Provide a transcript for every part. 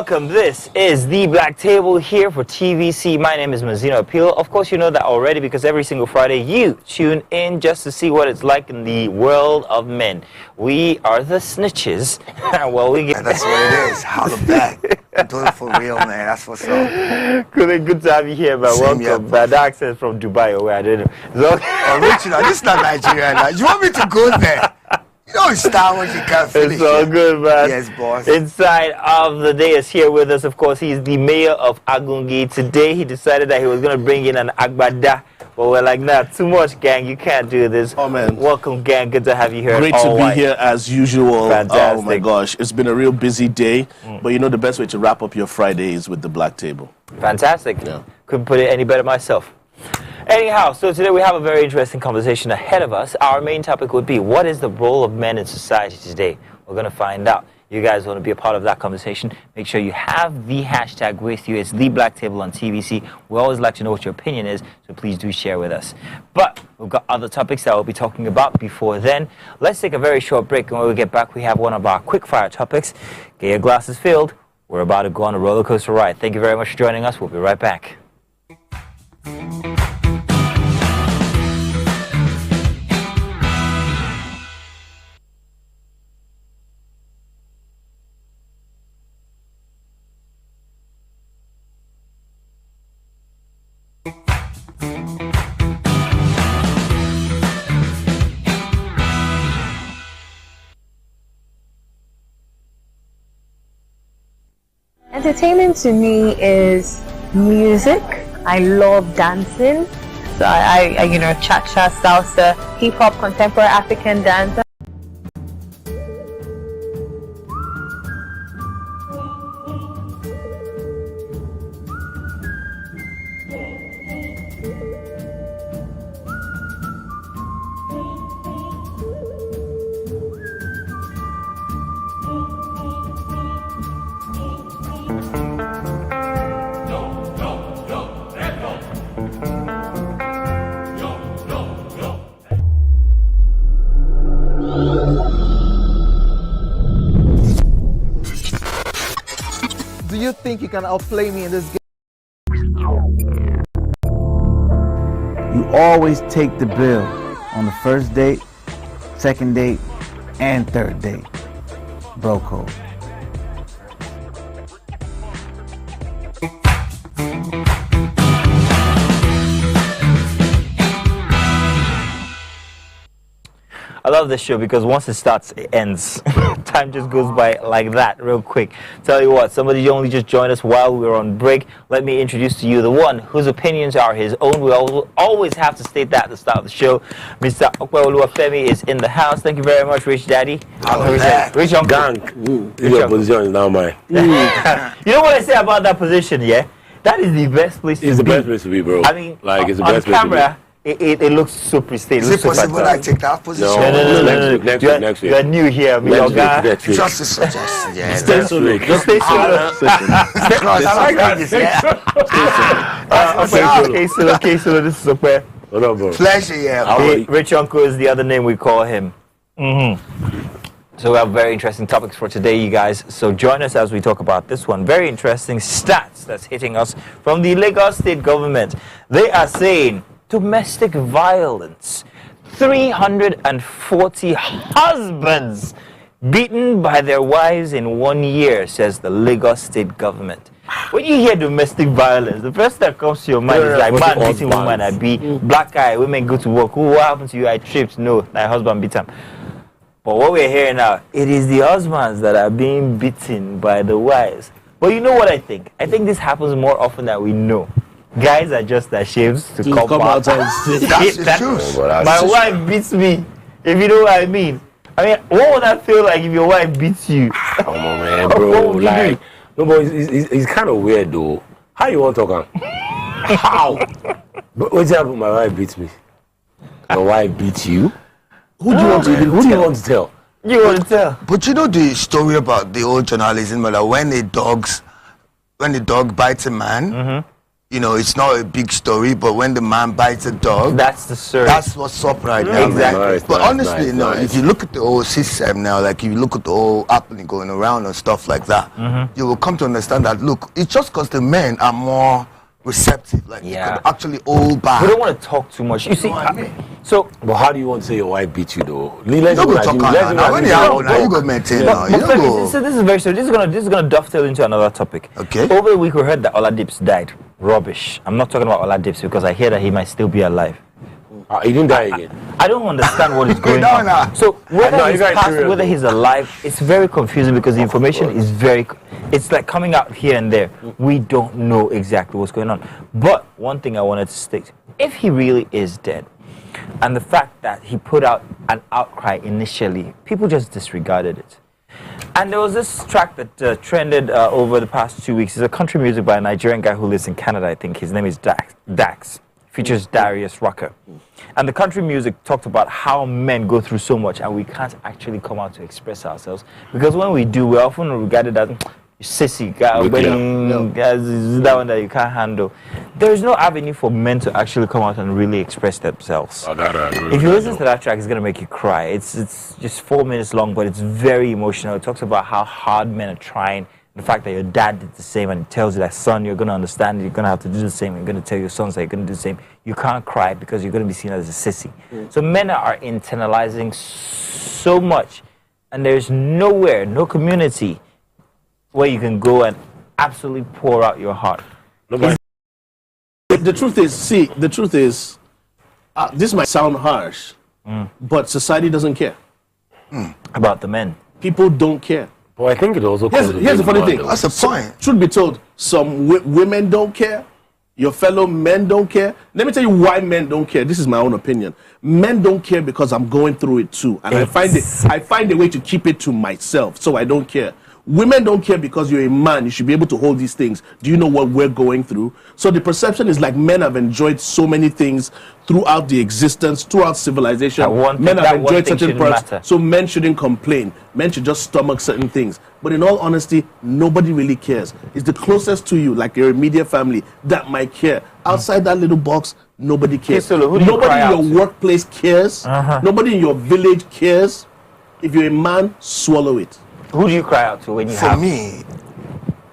welcome. This is the Black Table here for TVC. My name is Mazino Appeal. Of course, you know that already because every single Friday you tune in just to see what it's like in the world of men. We are the snitches. Well, we get that's what it is. Holla back. I'm doing it for real, man. That's what's up. Good to have you here, man. Welcome. Bad accent from Dubai or where I didn't know. Oh, Richard, this is not Nigeria now. You want me to go there? You know it's Star Wars, you can't finish. It's all good, man. Yes, boss. Inside of the day is here with us. Of course, he's the mayor of Agungi. Today, he decided that he was going to bring in an Agbada. But we're like, nah, too much, gang. You can't do this. Oh, man. Welcome, gang. Good to have you here. Great to be here as usual. Fantastic. Oh, my gosh. It's been a real busy day. But you know the best way to wrap up your Friday is with the Black Table. Fantastic. Yeah. Couldn't put it any better myself. Anyhow, so today we have a very interesting conversation ahead of us. Our main topic would be, what is the role of men in society today? We're going to find out. You guys want to be a part of that conversation, make sure you have the hashtag with you. It's The Black Table on TVC. We always like to know what your opinion is, so please do share with us. But we've got other topics that we'll be talking about before then. Let's take a very short break, and when we get back, we have one of our quick-fire topics. Get your glasses filled. We're about to go on a roller coaster ride. Thank you very much for joining us. We'll be right back. Entertainment to me is music. I love dancing. So I you know, cha-cha, salsa, hip-hop, contemporary African dance. Do you think you can outplay me in this game? You always take the bill on the first date, second date, and third date. Bro code. I love this show because once it starts, it ends. Time just goes by like that, real quick. Tell you what, somebody only just joined us while we were on break. Let me introduce to you the one whose opinions are his own. We always have to state that at the start of the show. Mr. Okweoluwafemi is in the house. Thank you very much, Rich Daddy. Rich Uncle. Gang. Your position is now mine. You know what I say about that position, yeah? That is the best place to be. It's the best place to be, bro. I mean, like, it's the on best place camera, to be. It looks so pristine. Is it possible I take that position? No. Next week. You're new here, me, your guy. Just to suggest, yeah. Stay solo. Just stay solo. Okay, so this is okay. What up, bro? Pleasure, yeah. Hey, Rich Uncle is the other name we call him. So we have very interesting topics for today, you guys. So join us as we talk about this one. Very interesting stats that's hitting us from the Lagos state government. They are saying domestic violence. 340 husbands beaten by their wives in 1 year, says the Lagos state government. When you hear domestic violence, the first that comes to your mind is like, man beating woman, I be black eye, women go to work. What happened to you? I tripped. No, my husband beat him. But what we're hearing now, it is the husbands that are being beaten by the wives. But you know what I think? I think this happens more often than we know. Guys are just ashamed to come out and say That's the truth. my wife beats me, if you know what I mean. I mean, what would that feel like if your wife beats you? Come on, man, bro. Like, no, but it's kind of weird, though. How you want to talk? How? But what's happened? My wife beats me. My wife beats you? Who do you want to tell? You want to tell? But you know the story about the old journalism, that when a dog bites a man, you know, it's not a big story, but when the man bites a dog, That's the surge. that's what's up right now. Exactly. Man. Nice, But nice, honestly, nice, no, nice. if you look at the whole system now, like if you look at the whole happening going around and stuff like that, you will come to understand that, look, it's just because the men are more receptive, like Yeah. they can actually hold back. We don't want to talk too much. You see, what I mean? so But how do you want to say your wife beat you though? You don't go talk now. When you happen, now you go maintain now. You But don't Femi, go. so this is very serious. This is gonna dovetail into another topic. Okay. Over the week we heard that Oladips died. Rubbish. I'm not talking about Oladips because I hear that he might still be alive. He didn't die again. I don't understand what is going No, on. no. So whether No, he's you guys passed, serious, whether though. he's alive, it's very confusing because the information is it's like coming out here and there. We don't know exactly what's going on. But one thing I wanted to state: if he really is dead, and the fact that he put out an outcry initially, people just disregarded it. And there was this track that trended over the past 2 weeks. It's a country music by a Nigerian guy who lives in Canada, I think. His name is Dax. Features Darius Rucker. And the country music talked about how men go through so much and we can't actually come out to express ourselves. Because when we do, we're often regarded as sissy, guys, that one that you can't handle. There is no avenue for men to actually come out and really express themselves. If you listen to that track, it's going to make you cry. It's just 4 minutes long, but it's very emotional. It talks about how hard men are trying. The fact that your dad did the same and tells you that, son, you're going to understand, you're going to have to do the same. You're going to tell your sons that you're going to do the same. You can't cry because you're going to be seen as a sissy. So men are internalizing so much, and there's nowhere, no community where you can go and absolutely pour out your heart. The truth is, this might sound harsh, but society doesn't care. About the men. People don't care. Well, I think it also comes with Here's the funny being thing. man, That's the point. Truth be told, some women don't care. Your fellow men don't care. Let me tell you why men don't care. This is my own opinion. Men don't care because I'm going through it too, and I find a way to keep it to myself, so I don't care. Women don't care because you're a man. You should be able to hold these things. Do you know what we're going through? So the perception is like men have enjoyed so many things throughout the existence, throughout civilization. Men have enjoyed certain parts, so men shouldn't complain. Men should just stomach certain things. But in all honesty, nobody really cares. It's the closest to you, like your immediate family, that might care. Outside that little box, nobody cares. Nobody in your workplace cares. Nobody in your village cares. If you're a man, swallow it. Who do you cry out to when you For me,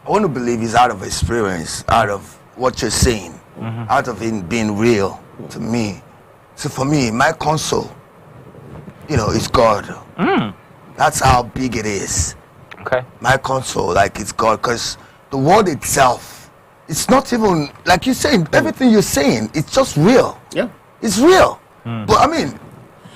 I want to believe it's out of experience, out of what you're saying, out of it being real to me. So for me, my console, you know, is God. That's how big it is. Okay. My console, like it's God, because the word itself, it's not even, like you're saying, everything you're saying, it's just real. Yeah. It's real. But I mean,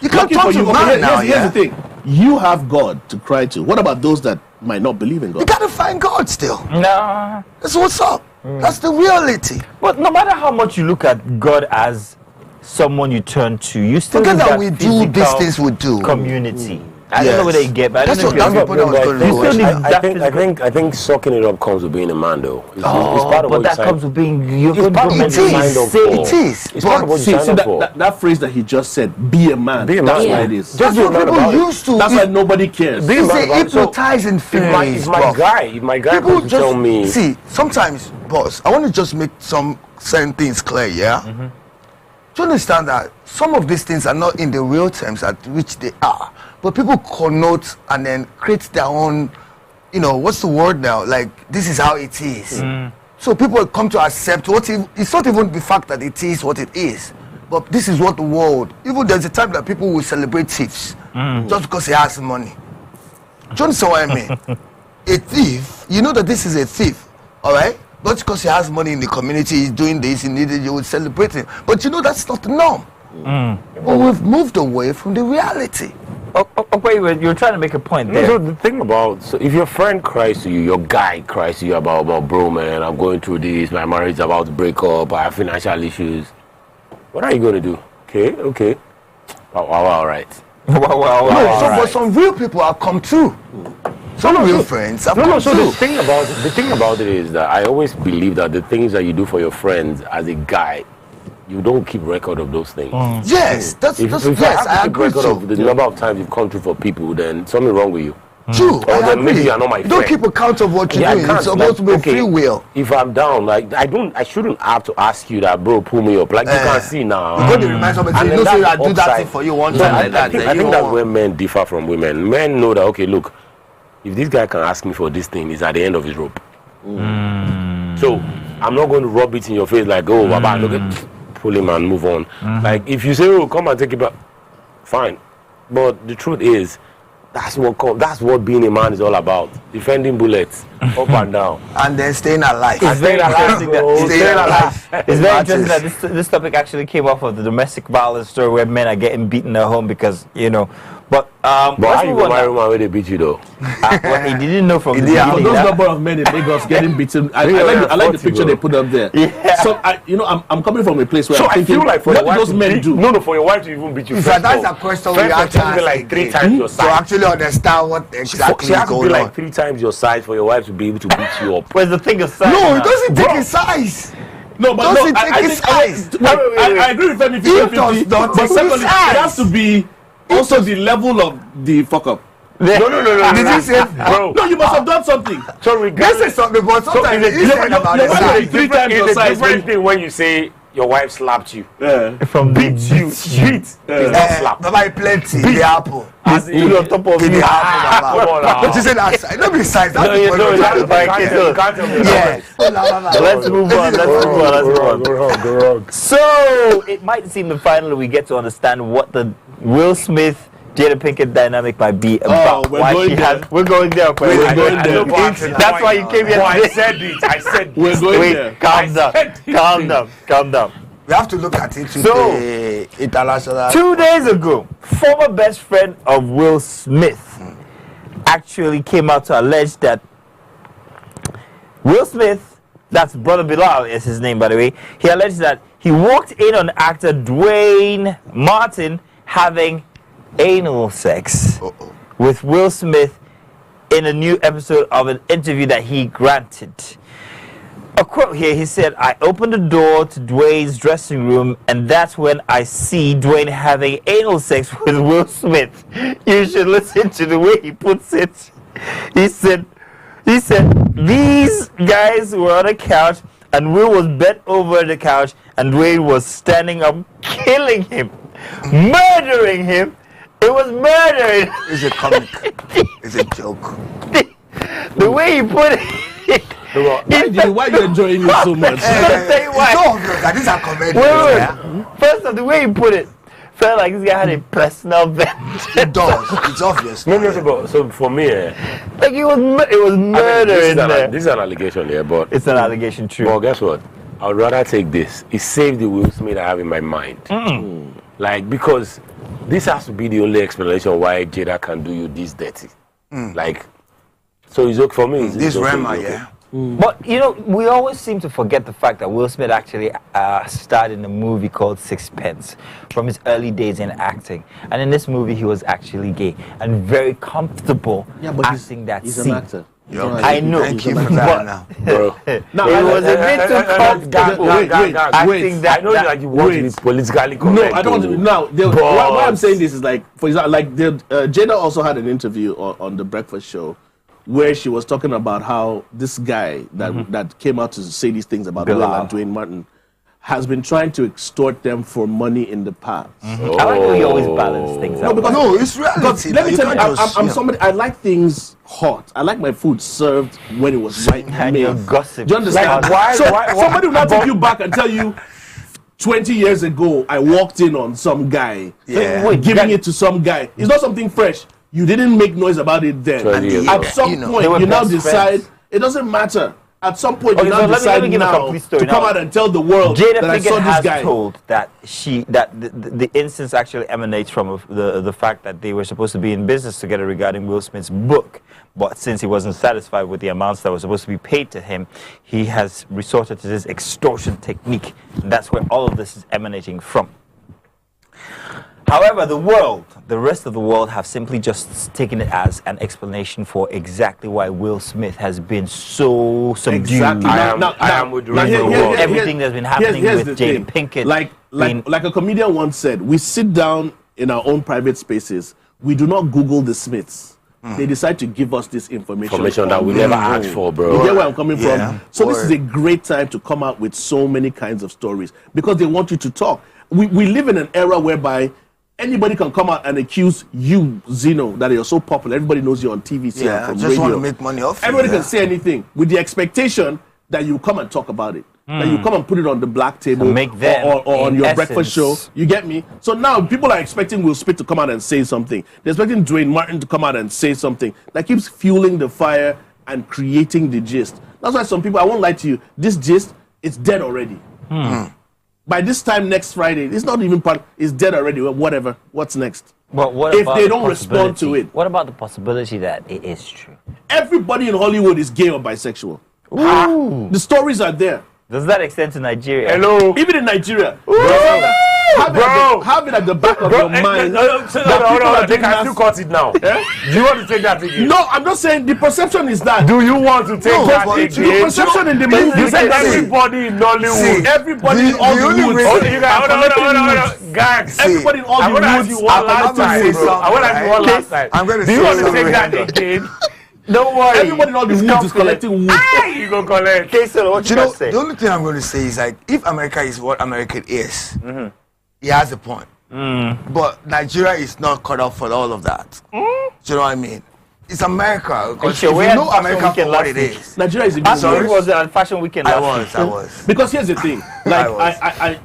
you can't Lucky talk for to you. man Okay, now, here's the thing. You have God to cry to. What about those that might not believe in God? You gotta find God still. No. That's what's up. That's the reality. But no matter how much you look at God as someone you turn to, you still Forget need that we do these physical things we do. community. I don't know whether you get, but I That's don't know what if that's what I was going to You do. still need actually. that physical- I think sucking it up comes with being a man, though. It's part of but what that you comes with being you're going part of to what It you signed up is. for. It is. It's part of what you See, signed up for. that phrase that he just said, be a man. Be a man. That's Yeah. what it is. Just That's be a what man people about it. used to. That's why nobody cares. Be a It's man a about it. So, hypnotizing If phase, my bro. guy People comes to just tell me, see. Sometimes, boss, I want to just make some certain things clear. Yeah. Do you understand that some of these things are not in the real terms at which they are, but people connote and then create their own. You know, what's the word now? Like, this is how it is. So people come to accept it's not even the fact that it is what it is, but this is what the world. Even there's a time that people will celebrate thieves just because he has money. Do you understand what I mean? A thief, you know that this is a thief, all right? Not because he has money in the community, he's doing this, you will celebrate him. But you know that's not the norm. But we've moved away from the reality. wait, you're trying to make a point there. So the thing about, so if your friend cries to you, your guy cries to you about bro, man, I'm going through this, my marriage is about to break up, I have financial issues. What are you going to do? Okay. All right. But some real people have come true. Some real friends have come So true. the thing about it is that I always believe that the things that you do for your friends as a guy, you don't keep record of those things. Yes, If yes, you have to I keep agree record too. of the number of times you've come through for people, then something wrong with you. True. Or I then maybe agree. you are not my Don't friend. keep account of what you Yeah, I do. It's can't, supposed to be free will. If I'm down, like I shouldn't have to ask you that, bro, pull me up. Like you can see now. You got to remind somebody, And you then know, say that's I do that upside. thing for you one So time I like that. think then you that's want- where men differ from women. Men know that, okay, look, if this guy can ask me for this thing, he's at the end of his rope. So I'm not going to rub it in your face like, oh, Baba, look at, pull him and move on. Like if you say, oh, come and take it back, fine. But the truth is, that's what being a man is all about. Defending bullets up and down. And then staying alive. It's very interesting that Staying alive. it's very interesting that this topic actually came off of the domestic violence story where men are getting beaten at home because, you know. But But let's how you move go on marry now. woman where they beat you though? Well, he didn't know from the Yeah, beginning. those that- number of men in Lagos getting beaten. I Yeah, like the 40, picture bro. they put up there. Yeah. So I'm coming from a place where So I'm I thinking, feel like for what your do wife those to men beat, do? No, for your wife to even beat you. In first fact, that's of a all- question first we of all, have she to has to be ask like 3 again. times your To size. actually understand what exactly She is has to be going like on. 3 times your size for your wife to be able to beat you up. Where's the thing of size? No, now? it doesn't take Bro. his size. No, but Does no, it take I his think size? I agree with Femi 50-50. does not But take his secondly, it size. has to be also the level of the fuck up. No. Did he say, Bro. No, you must have done something. So this is something, but sometimes it's a he said different- about you're his right. size. Three times your it's a size, different man. thing when you say your wife slapped you. From Beat you. Beat. It's not slap. Baba, plenty. The apple. As in- on top of In you. the apple, Come on Baba. now. But you say that size. Don't be size. That's No, the you point know, of it's it. not like Can't it. tell- can't tell me Yeah. that. Let's move on. Go wrong. So it might seem that finally we get to understand what the Will Smith Jada Pinkett dynamic might be about. we're going there. We're going there. We're going there. That's why you came here. Oh, I today. said it. I said We're this. going Wait, there. calm down. Calm down. We have to look at it with So- the international. 2 days ago, former best friend of Will Smith actually came out to allege that Will Smith, that's Brother Bilal is his name by the way, he alleged that he walked in on actor Dwayne Martin having anal sex with Will Smith in a new episode of an interview that he granted. A quote here, he said, I opened the door to Dwayne's dressing room and that's when I see Dwayne having anal sex with Will Smith. You should listen to the way he puts it. He said, these guys were on a couch and Will was bent over the couch and Dwayne was standing up, killing him, murdering him. It was murdering. It's a comic. It's a joke. The way he put it. Why are you enjoying it so much? I'll tell you why. It's so obvious that these are comedians. Wait. First of the way he put it, felt like this guy had a personal vengeance. It does. It's obvious. No, so for me, Like it was murder in there. this is an allegation here, but It's an allegation, true. well, guess what? I'd rather take this. It saved the Will Smith I have in my mind. Like, because this has to be the only explanation why Jada can do you this dirty. Like, so it's okay for me. This okay, Rema, it's okay. yeah. But you know, we always seem to forget the fact that Will Smith actually starred in a movie called Sixpence from his early days in acting, and in this movie he was actually gay and very comfortable acting that he's scene. an actor. I know. Thank you for but that now. Bro. Now, it was a bit too comfortable. wait, acting that. I know that you want to be politically correct. No, I don't want to. though. Now, But- why I'm saying this is like, for example, like Jada also had an interview on the Breakfast Show where she was talking about how this guy that came out to say these things about Will Bilal. and Dwayne Martin has been trying to extort them for money in the past. I like how you always balance things out. because- No, it's reality. Let me tell you, can't just, I'm somebody. I like things hot. I like my food served when it was right And made. you're gossip. Do you understand? Like, why- so why- somebody will not take you back and tell you 20 years ago I walked in on some guy giving it to some guy. It's not something fresh. You didn't make noise about it then. 20 years At ago. some You know. point, They were you now best decide friends. it doesn't matter. At some point, Okay, you so now let me decide give a now complete story to come now. out and tell the world Jada that I saw Pinkett this has guy. told that the instance actually emanates from the fact that they were supposed to be in business together regarding Will Smith's book, but since he wasn't satisfied with the amounts that were supposed to be paid to him, he has resorted to this extortion technique, and that's where all of this is emanating from. However, the rest of the world have simply just taken it as an explanation for exactly why Will Smith has been so subdued. Exactly. I am with the rest of the here- world. here- Everything that's been happening here's with the Jada thing. Pinkett Like a comedian once said, we sit down in our own private spaces. We do not Google the Smiths. they decide to give us this information that we never asked for, bro. You get where I'm coming Yeah. from? So this is a great time to come out with so many kinds of stories because they want you to talk. We live in an era whereby anybody can come out and accuse you, Zeno, that you're so popular. Everybody knows you on TV, Yeah, from just radio. want to make money off you, Everybody yeah. can say anything with the expectation that you come and talk about it. That you come and put it on the black table make them, or on in your breakfast show. essence- You get me? So now people are expecting Will Smith to come out and say something. They're expecting Dwayne Martin to come out and say something. That keeps fueling the fire and creating the gist. That's why some people, I won't lie to you, this gist, it's dead already. By this time next Friday, it's not even part, it's dead already. Well, whatever. What's next? But what If about they the don't respond to possibility- it. What about the possibility that it is true? Everybody in Hollywood is gay or bisexual. The stories are there. Does that extend to Nigeria? Hello. Even in Nigeria. Bro. Have it at the back of your mind. Hold that people on, are they doing can that- still cut it now. Do you want to take that again? No, I'm not saying the perception is that. Do you want to take No, that but again? The perception in the movie. You said See, everybody in Nollywood. Everybody in the all the only woods. reason- Hold on, you guys, hold on. Guys, Everybody in all I'm the gonna ask woods. you one last time, bro. I want to ask you one last time. I'm gonna Do you say want to something take that random. again? Don't worry. Everybody in all the woods is collecting wood. Hey, you go collect. Okay, so what You you know, gonna say? the only thing I'm going to say is like, if America is what America is, he has a point. But Nigeria is not cut off for all of that. Do you know what I mean? It's America. Because sure, if we you had know fashion America weekend for what last it week. is, Nigeria is a Last good week word. was a fashion weekend. I last week. was. Because here's the thing, like was.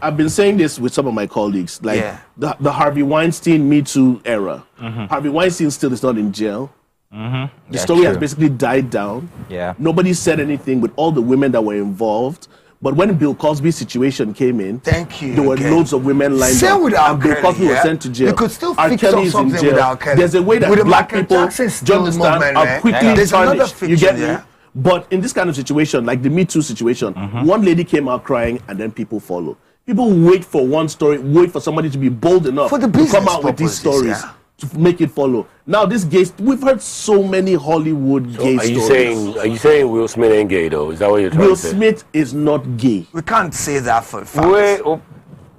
I've been saying this with some of my colleagues, like Yeah. the Harvey Weinstein Me Too era. Harvey Weinstein still is not in jail. The That's story has true. basically died down. Yeah. Nobody said anything with all the women that were involved. But when Bill Cosby's situation came in, Thank you, there were okay. loads of women lined Same up. with R. And Bill Kelly, Cosby was yeah? sent to jail. You could still R. fix Kelly up is in something jail. with R. Kelly. There's a way that With the black Michael people, Jackson do still you understand, movement, are man. quickly There's another tarnished. You fiction, get me? yeah? But in this kind of situation, like the Me Too situation, one lady came out crying and then people follow. People wait for one story, wait for somebody to be bold enough For the to come business out with these purposes, stories yeah. to make it follow. Now, this gay, we've heard so many Hollywood gay Are you stories. saying Will Smith ain't gay though? Is that what you're trying Will to say? Smith is not gay. We can't say that for a fact. Wait, oh,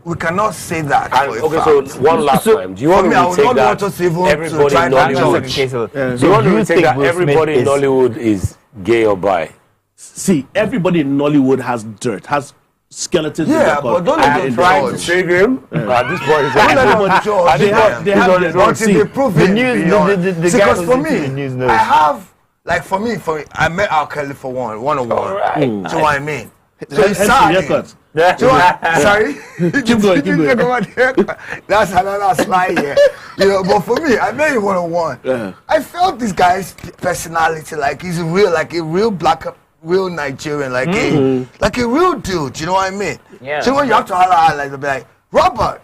We cannot say that And, for a okay, fact. so one last So, time. Do you want for me, me I to would take not that want us even to everybody try in to hang on a second, Nollywood? okay, so Do you want you me to take think that Will Smith everybody in is- Nollywood is gay or bi? See, everybody in Nollywood has dirt, has skeletons in Yeah, their but cupboard. don't I let am them trying to judge. save him. At this point, Don't let them judge. They have Yeah. their Until see, they prove the it news- beyond. the See, guy 'cause who's for into me, the news knows. I have, like for me, I met R. Kelly for one-on-one. Alright. Do you know what I mean? So Hence it's the sad. haircut. Do you know what- Sorry? Keep going, keep going. Talk about haircut. That's another slide here. You know, but for me, I met him one-on-one. Yeah. I felt this guy's personality, like he's real, like a real black, real Nigerian, like a real dude. You know what I mean? Yeah. So when you have to holler, like, they'll be like, Robert,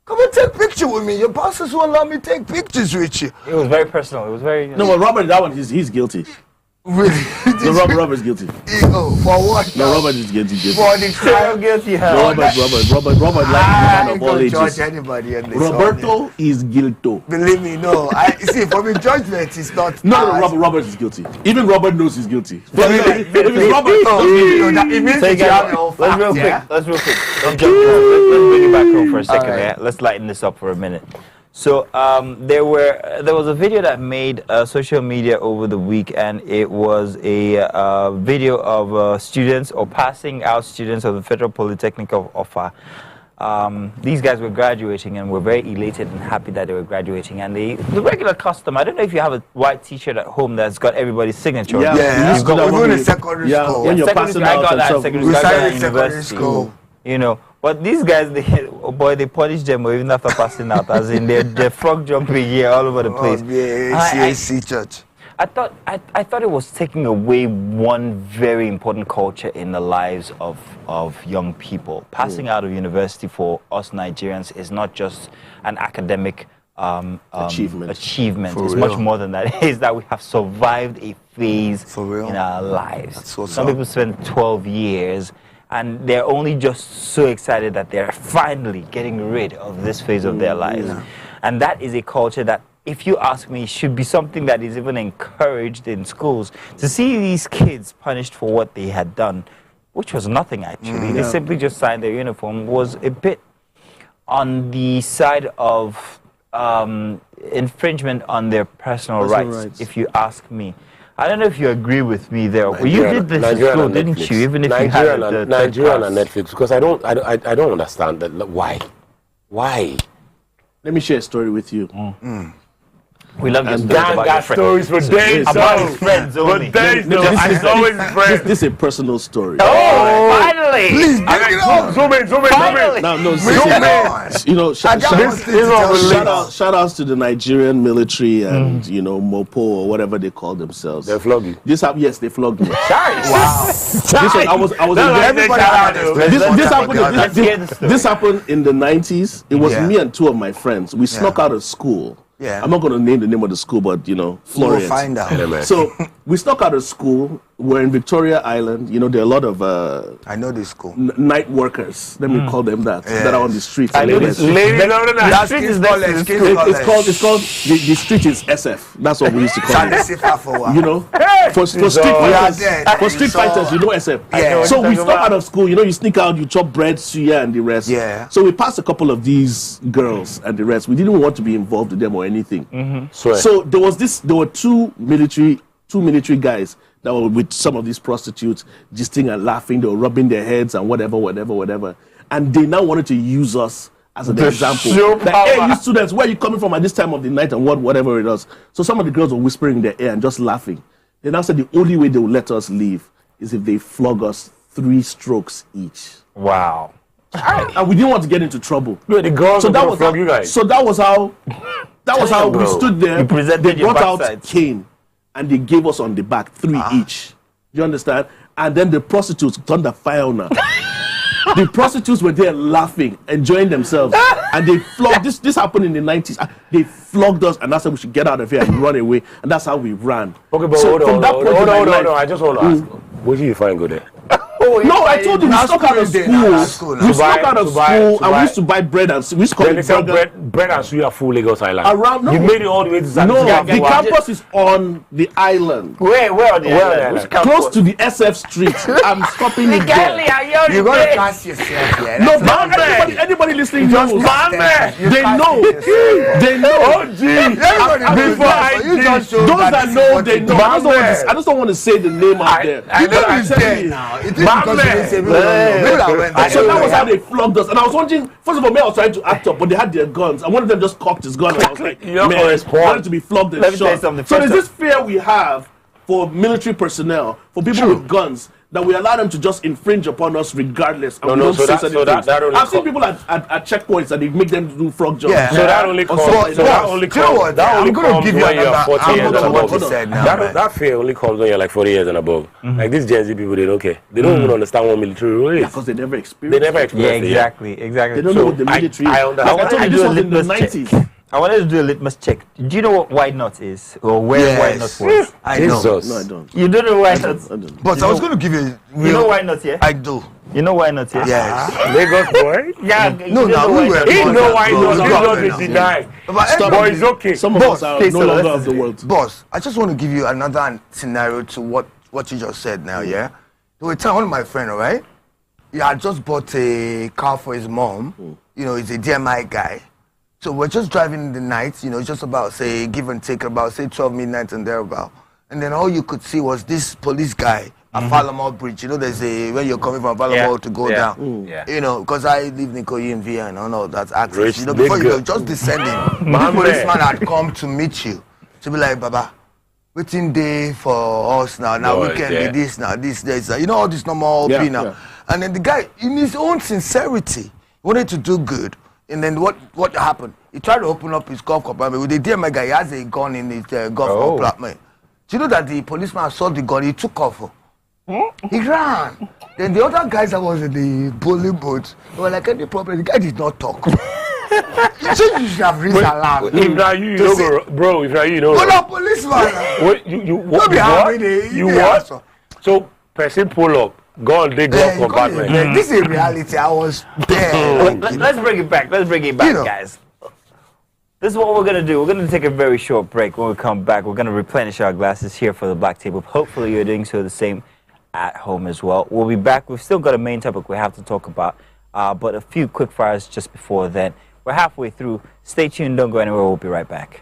come and take a picture with me. Your bosses won't let me take pictures with you. it was very personal. It was very. No, but Robert, that one, he's guilty. Really? No, Robert's guilty. Oh, for what? No, Robert is guilty. For the crime. guilty. No, Robert, like man I of ain't all gonna judge ages. anybody on this. Roberto is guilty. Believe me, no. I see. For me, judgment is not. No, Robert is guilty. Even Robert knows he's guilty. If it's Robert, Oh, no, it means So you that you have guys, your let's real facts, quick. yeah? Let's real quick. Don't jump around. Let's bring it back home for a second. Alright. Yeah? Let's lighten this up for a minute. So there was a video that made social media over the week, and it was a video of students or passing out students of the Federal Polytechnic of Offa. These guys were graduating and were very elated and happy that they were graduating. And the regular custom, I don't know if you have a white T-shirt at home that's got everybody's signature. Yeah. Yeah, You've got that even one in with- secondary yeah, school. when you're Secondary passing school, I out got and that stuff. secondary We school, I got started that in secondary university. school. You know, but these guys, they punished them even after passing out, as in they're frog jumping here all over the place. Oh, yeah, I- CAC church. I thought it was taking away one very important culture in the lives of young people. Passing out of university for us Nigerians is not just an academic Achievement. It's For much real. more than that. It is that we have survived a phase For real. in our lives. That's what's Some up. people spend 12 years and they're only just so excited that they're finally getting rid of this phase of their lives. And that is a culture that, if you ask me, should be something that is even encouraged in schools. To see these kids punished for what they had done, which was nothing actually, they simply just signed their uniform, was a bit on the side of infringement on their personal Personal rights, rights. if you ask me. I don't know if you agree with me there. Well, you Nigeria- did this Nigeria at school, and didn't Netflix. you? Even if Nigeria you had and, the Nigeria third and class. Netflix, because I don't understand that. Why? Why? Let me share a story with you. We love your And stories Dan about got your friends. stories for days. About his friends only. days, No, though. this I is- saw his friends. This is a personal story. Oh, finally! Please bring it on. Zoom in. Finally! Now, no, Bring it on. you know, I just want to tell you. shout outs to the Nigerian military and Mopo or whatever they call themselves. They flog you. This happened. Yes, they flogged me. Wow. This was, I was in Everybody had this. this happened in the 90s. It was Yeah. me and two of my friends. We snuck out of school. Yeah. I'm not going to name the name of the school, but We'll Florence. find out. So we snuck out of school. We're in Victoria Island. You know, there are a lot of I know this school. night workers. Let me call them that. That are on the streets. I know Ladies. this. That's King's College. King's College. It's called the street is SF. That's what we used to call Charlie it. Sifa for what? You know, for street We are fighters, there. for street So- fighters, you know SF. Yeah. So we Talking snuck about- out of school. You know, you sneak out, you chop bread, suya, and the rest. Yeah. So we passed a couple of these girls and the rest. We didn't want to be involved with them or anything. Swear. So there were two military guys that were with some of these prostitutes, gisting and laughing. They were rubbing their heads and whatever. And they now wanted to use us as an example. show Like, power. hey, you students, where are you coming from at this time of the night and whatever it was. So some of the girls were whispering in their ear and just laughing. They now said the only way they will let us leave is if they flog us 3 strokes each. Wow. And we didn't want to get into trouble. Wait, the girls So were that gonna was flog you guys. So that was how we bro. stood there. You presented They your brought out backsides. cane and they gave us on the back 3 each. You understand? And then the prostitutes turned the fire on her. The prostitutes were there laughing, enjoying themselves, and they flogged. This happened in the 90s. They flogged us, and that's how we should get out of here and run away. And that's how we ran. Okay, but So hold from on. that point in my life- I just want to ask. What did you find good there? No, I told you we That's snuck out of school day now, that's school. school now. We snuck out of To buy- school, to and we buy- used to buy bread and we used to call Then they it sell burger. bread and suya full Lagos Island. Around- no. You made it all the way to Zanzibar. No, the Wow. campus is on the island. Where on the Where island? on the Which island? campus? Close to the SF street. I'm stopping it there. You're going to trust yourself, yeah. No, That's but anybody listening knows. You They trust know. yourself. They know. Oh, gee. Everybody knows Before that, I but you did, just show those that this is know, what they you know. do. I just don't want to say the name out there. I know. People is I there said now. It is because you didn't say people don't know. People that went there. So that was how they flogged us. And I was wondering, first of all, me, I was trying to act up, but they had their guns. And one of them just cocked his gun. And I was like, You don't man, respond. I wanted to be flogged and Let me tell you shot. something. So First there's this fear we have for military personnel, for people with guns, that we allow them to just infringe upon us regardless. And No, we no, don't so say that- certain so that- things. that only I've seen co- people at checkpoints and they make them do frog jumps. Yeah. So that only comes. But So that only do you know comes. what? That I'm only gonna comes give you when you're another 40 years angle and to what above. you said now, man. That fear only comes when you're like 40 years and above. Like these Gen Z people, they don't care. They don't even understand what military rule is. Because they never They experienced never it. experienced it. Exactly. They don't know what the military I is. understand. Like I wanted told to you, do this a was in the litmus check. 90s. I wanted to do a litmus check. Do you know what white nut is, or where Yes. white nut was? I know. Jesus. No, I don't. You don't know white nut. I don't. But I was going to give you a You know real. white nut, yeah? I do. You know white nut, yeah? Yes. Lagos boy. Yeah. No, you no, know we white were nut. He born know that why bro. he We does got not there now. deny. But Stop Boy, it. it's okay. Some of us are okay, no so longer listen of the to world. Boss, I just want to give you another scenario to what you just said now, yeah? There was a time, one of my friends, all right? He had just bought a car for his mom. You know, he's a DMI guy. So we're just driving in the night, you know, just about, say, give and take, about, say, 12 midnight and thereabout. And then all you could see was this police guy at Falamo Bridge. You know, there's a, when you're coming from Falamo to go down. Yeah. You know, because I live in Nikoyi and VA and all that access. Rich You know, before you nigga. were just descending, Man, the policeman had come to meet you. To be like, Baba, waiting day for us now. Now Boy, we can yeah. be this now, this, you know, all this normal Yeah, OP now. yeah. And then the guy, in his own sincerity, wanted to do good. And then what happened? He tried to open up his golf compartment. With the DMI guy, he has a gun in his golf compartment. Do you know that the policeman saw the gun? He took off. He ran. Then the other guys that was in the bowling boat, they were like, any problem? The guy did not talk. You should have reached alarm. If not you, you To know, say- bro. If not you, you know. But not policeman. What you Don't be what? happy, they- You they what? answer. So person pull up, gun they go Yeah, compartment. this is reality. I was there. Let's bring it back. Let's bring it back, You know. guys. This is what we're going to do. We're going to take a very short break. When we come back, we're going to replenish our glasses here for the Black Table. Hopefully, you're doing so the same at home as well. We'll be back. We've still got a main topic we have to talk about, but a few quick fires just before then. We're halfway through. Stay tuned. Don't go anywhere. We'll be right back.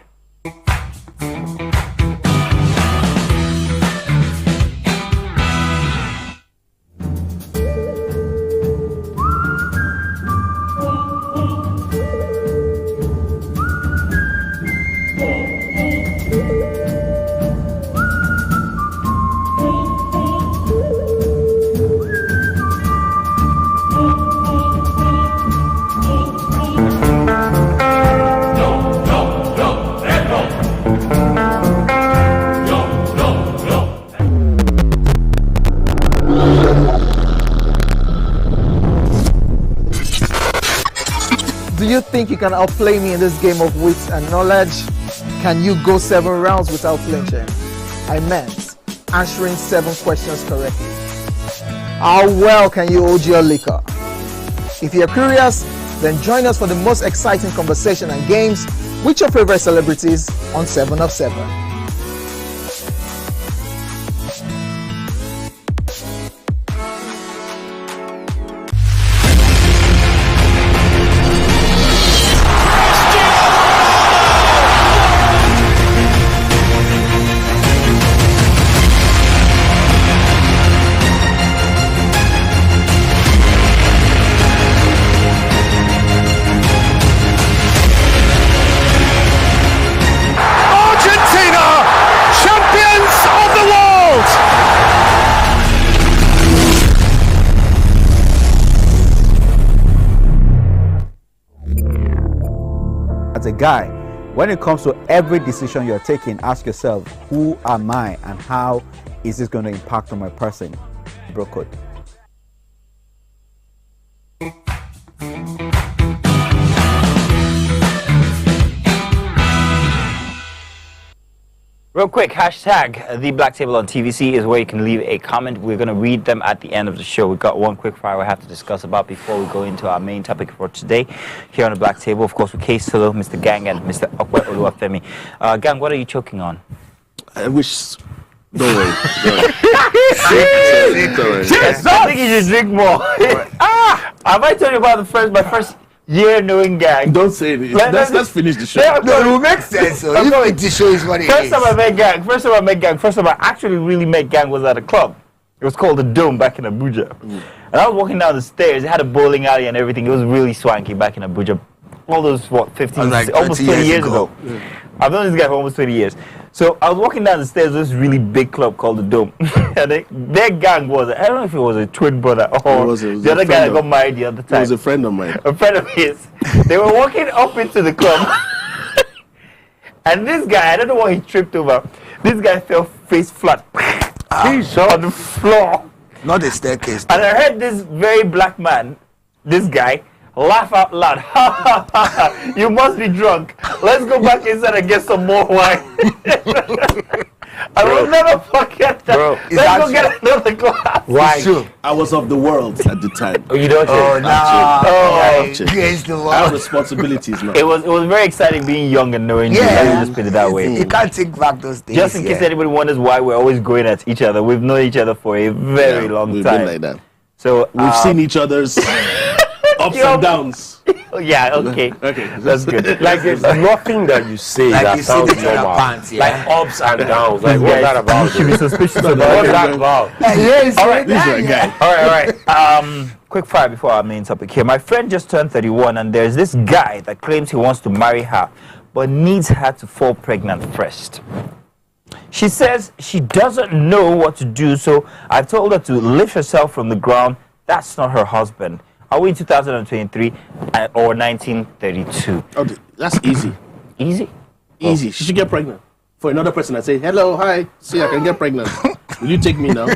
Do you think you can outplay me in this game of wits and knowledge? Can you go 7 rounds without flinching? I meant answering 7 questions correctly. How well can you hold your liquor? If you're curious, then join us for the most exciting conversation and games with your favorite celebrities on 7 of 7. As a guy, when it comes to every decision you're taking, ask yourself, who am I and how is this going to impact on my person? Bro code. Real quick, hashtag the Black Table on TVC is where you can leave a comment. We're going to read them at the end of the show. We've got one quick fire we have to discuss about before we go into our main topic for today here on the Black Table. Of course, with Case Solo, Mr. Gang, and Mr. Okwe Oluwafemi. Gang, what are you choking on? I wish. Don't worry. I think you should drink more. Have I told you about my first year knowing Gang? Don't say it. Let's finish the show. No, it will make sense. So you know it to show is what it First is. time I met Gang, first time I actually really met Gang was at a club. It was called the Dome back in Abuja. And I was walking down the stairs. It had a bowling alley and everything. It was really swanky back in Abuja. All those, 15, like almost 20 years ago. Yeah. I've known this guy for almost 20 years. So I was walking down the stairs of this really big club called the Dome. And their gang was, I don't know if it was a twin brother or It was the other guy that got married the other time. It was a friend of mine. A friend of his. They were walking up into the club. And this guy, I don't know what he tripped over. This guy fell face flat. He's on the floor. Not the staircase. And I heard this very black man, this guy, laugh out loud. Ha ha ha ha. You must be drunk. Let's go back inside and get some more wine. I will never forget that. Bro, let's go get another glass. Why? I was of the world at the time. Oh, you don't Oh, know. no. Against the I have wall. responsibilities now. It was very exciting being young and knowing you. Yeah. Let me just put it that way. You can't take back those things. Just in case anybody wonders why we're always going at each other, we've known each other for a very long We've time. been like that. So We've seen each other's ups and downs. yeah, okay, Okay, that's good. Like there's nothing that you say Like that you see sounds the normal. pants, yeah. Like ups and downs. Like what's Guys, that about? you should be suspicious What's about it. that about? Yes, All right, This is a guy. All right. Quick fire before our main topic here. My friend just turned 31, and there's this guy that claims he wants to marry her, but needs her to fall pregnant first. She says she doesn't know what to do, so I've told her to lift herself from the ground. That's not her husband. Are we in 2023 or 1932? Oh, that's easy. Easy. Easy. She should get pregnant. For another person, I say, hello, hi, see, I can get pregnant. Will you take me now?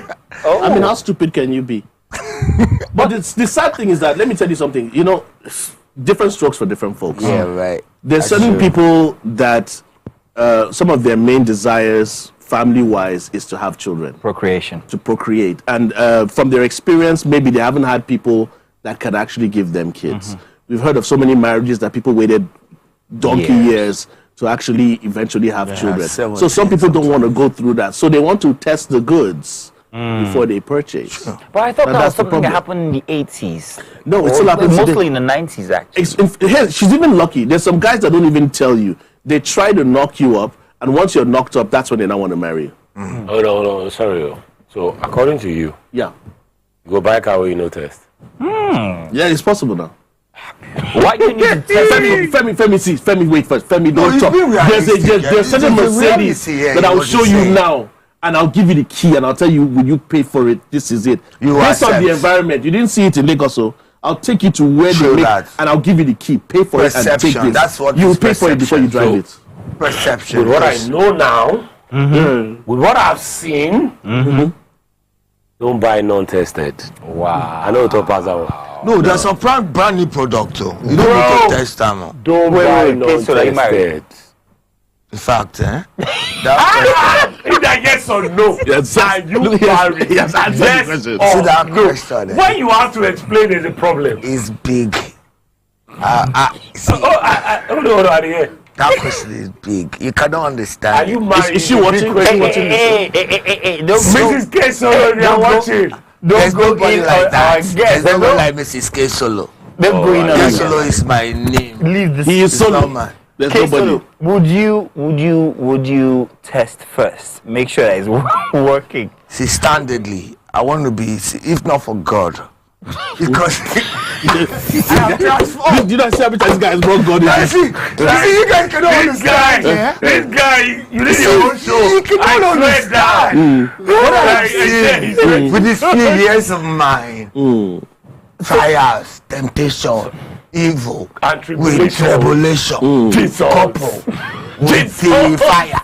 Oh. I mean, how stupid can you be? But the sad thing is that, let me tell you something, you know, different strokes for different folks. Yeah, right. There's certain people that some of their main desires, family-wise, is to have children, Procreation. to procreate. And from their experience, maybe they haven't had people that can actually give them kids. We've heard of so many marriages that people waited donkey years to actually eventually have children. So some people don't want to go through that. So they want to test the goods before they purchase. But I thought And that that's was the something that problem. happened in the 80s. No, it Or still happens today. mostly in the 90s, actually. She's even lucky. There's some guys that don't even tell you. They try to knock you up, And once you're knocked up, that's when they now want to marry you. Hold on, sorry. So, according to you, Yeah. you go buy a car where you no test. Yeah, it's possible now. Why do you need to test Femi, wait first. Femi, don't he's talk. being realistic, There's certain Mercedes that I'll show you now, and I'll give you the key, and I'll tell you, will you pay for it? This is it. Based on the environment, you didn't see it in Lagos, so I'll take you to where they make, and I'll give you the key. Pay for it and take this. That's what you pay for it before you drive it. Perception. With what I know now, with what I've seen, don't buy non-tested. Wow. I know what pass out. No, there's some brand new product too. You don't need to test them. Don't buy non-tested. In fact, Is that yes or no? Yes, are you married? Yes, answer the question. see that question. When you have to explain, there's a problem. Is big. See, Hold on, here. that question is big. You cannot understand. Are you married? Is she watching? Mrs. K. Solo, they are watching. There's nobody like that. There's guest. nobody like Mrs. K. Solo. Don't go in K. on Solo is my name. Leave this. He is solo. Man. There's K. nobody. Solo, would you test first? Make sure that it's working. See, standardly, I want to be, if not for God, because I am transformed. Do you not see every time this guy is wrong God? See, you guys cannot understand. This guy, you need your own show. You cannot understand. What I see with these few years of mine, trials, temptation, evil, And with tribulation, couple, with the fire.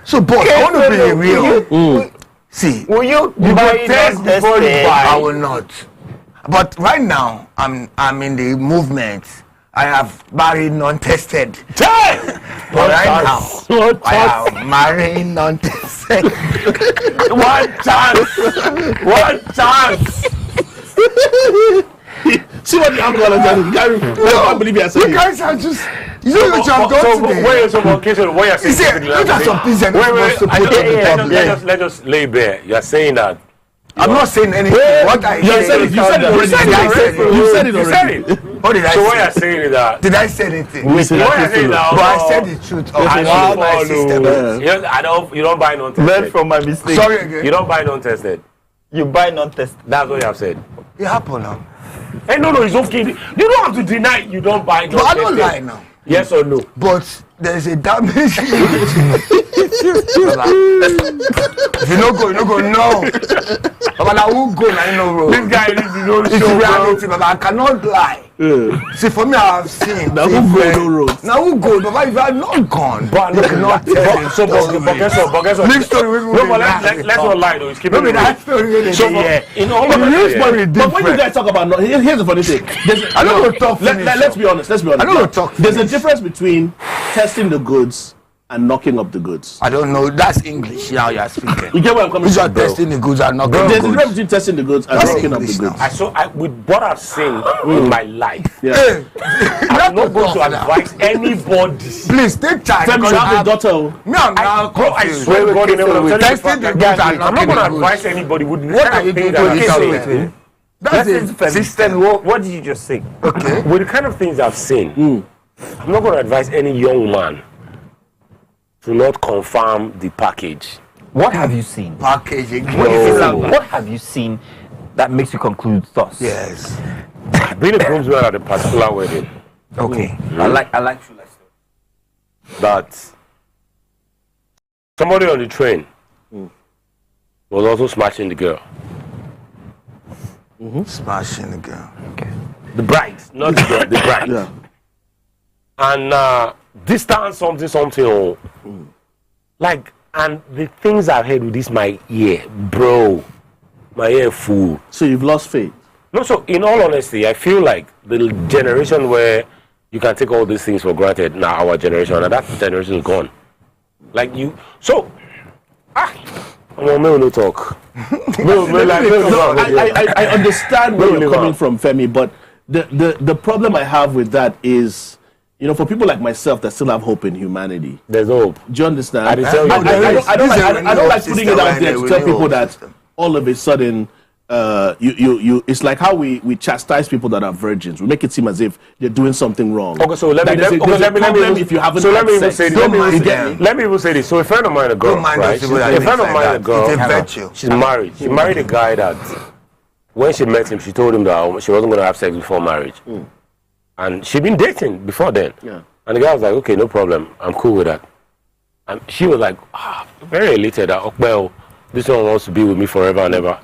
So, boss, I want to be real. See, Will you buy test before you buy. I will not. But right now, I'm in the movement. I have married non-tested. But right now, I am marrying non-tested. One chance. See what the alcohol has done. I can't believe you You guys are just, you know what you have done today. What you're saying? You see, look at some things that you're supposed to put on the public. Let us lay bare. You're saying that. I'm not saying anything. What I said You said it already. You said it already. What did I So what say? you're saying is that. Did I say anything? What you're saying now? But I said the truth of I how my system is. You don't buy non-tested. Learn from my mistake. Sorry again. You don't buy non-tested. You buy non-tested. That's what you have said. It happened now. Hey, no, it's okay. You don't have to deny you don't buy But I non-tested. don't lie now. Yes or no? But there's a damage. If you don't go, you don't go. No. But I won't go. I know road. This guy needs to know It's show, bro. reality, but I cannot lie. See, for me, I have seen. Now who go no road? Now who go? But if I'm not gone, But you cannot tell me. so, but guess what? Big story. No, but let's not lie though. It's keeping Maybe it that story. So, in all of But when you guys talk about here's the funny thing. I don't want to talk. Let's be honest. I don't want to talk. There's a difference between testing the goods and knocking up the goods. I don't know. That's English. Now you're speaking. You get where I'm coming You are from, bro? testing the goods and not There's a the difference goods. between testing the goods and That's knocking up the English goods. now. with what I've seen in my life, Yeah. I'm not going to advise anybody. Please take time. Femi, you have a daughter. Me, I'm now Bro, I confused. swear to God, in heaven, I'm telling you, Testing the goods and I'm not knocking going to the goods. advise anybody with the What are kind you of things doing that to I've yourself? seen. That's it. System. What did you just say? Okay. With the kind of things I've seen, I'm not going to advise any young man to not confirm the package. What have you seen? Packaging. What have you seen that makes you conclude thus? Yes. Being a groomsman at a particular wedding, Okay. I like true life story. that somebody on the train was also smashing the girl. Smashing the girl. The bride, not the girl, the bride. Yeah. And distance something. Oh. Like, and the things I've heard with this my ear, bro, my ear full. So you've lost faith. No, so in all honesty, I feel like the generation where you can take all these things for granted, now our generation, and that generation is gone. Like you, so, no talk. I understand where you're coming from, Femi, but the problem I have with that is, you know, for people like myself that still have hope in humanity. There's hope. Do you understand? I didn't tell you. I don't like This is a putting it out there renewal to tell people system. that all of a sudden it's like how we chastise people that are virgins. We make it seem as if they're doing something wrong. Okay, so let me even say this. So a friend of mine, a girl, right? A friend of mine, a girl, she's married. She married a guy that when she met him, she told him that she wasn't going to have sex before marriage. And she'd been dating before then. Yeah. And the guy was like, okay, no problem. I'm cool with that. And she was like, very elated that, well, this one wants to be with me forever and ever.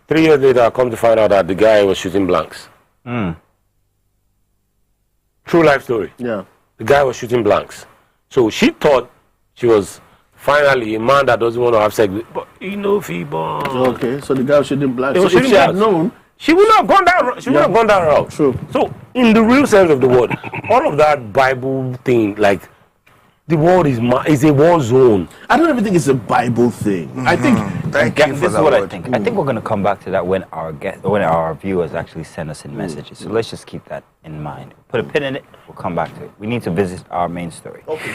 3 years later, I come to find out that the guy was shooting blanks. True life story. Yeah. The guy was shooting blanks. So she thought she was finally a man that doesn't want to have sex with, but okay, so the guy was shooting blanks. So if she had known, she would not have gone down. She would have gone down route. True. So, in the real sense of the word, all of that Bible thing, like the world is a war zone. I don't even think it's a Bible thing. I think. This is what I think. I think we're going to come back to that when our viewers actually send us in messages. So let's just keep that in mind. Put a pin in it. We'll come back to it. We need to visit our main story. Okay.